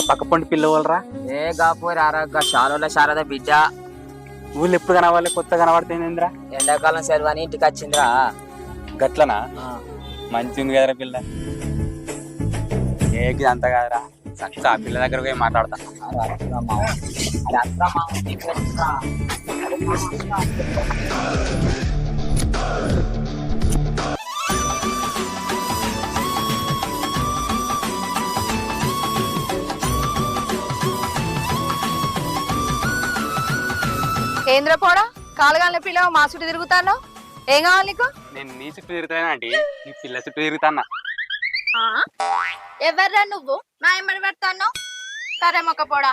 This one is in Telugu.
పక్క పండు పిల్ల వాళ్ళరా ఏ గాపోయి ఆరోగ్య శాలోల శారద బిడ్డ ఊళ్ళు ఎప్పుడు కనవాలి కొత్త కనబడుతుందిరా ఎండాకాలం సెలవు అని ఇంటికి వచ్చిందిరా. గట్లనా మంచి ఉంది కదరా పిల్ల ఏకి అంత కాదురా చక్క ఆ పిల్ల దగ్గర పోయి మాట్లాడతా ఏంద్ర పోడా కాలుగాల పిల్లవ మా చుట్టూ తిరుగుతాను. ఏం కావాలి నీకు? నేను నీ చుట్టూ తిరుగుతానా అంటే నీ పిల్ల చుట్టూ తిరుగుతానా. ఎవర్రా నువ్వు నా ఎమ్మడి పెడతాను? సరే మొక్క పోడా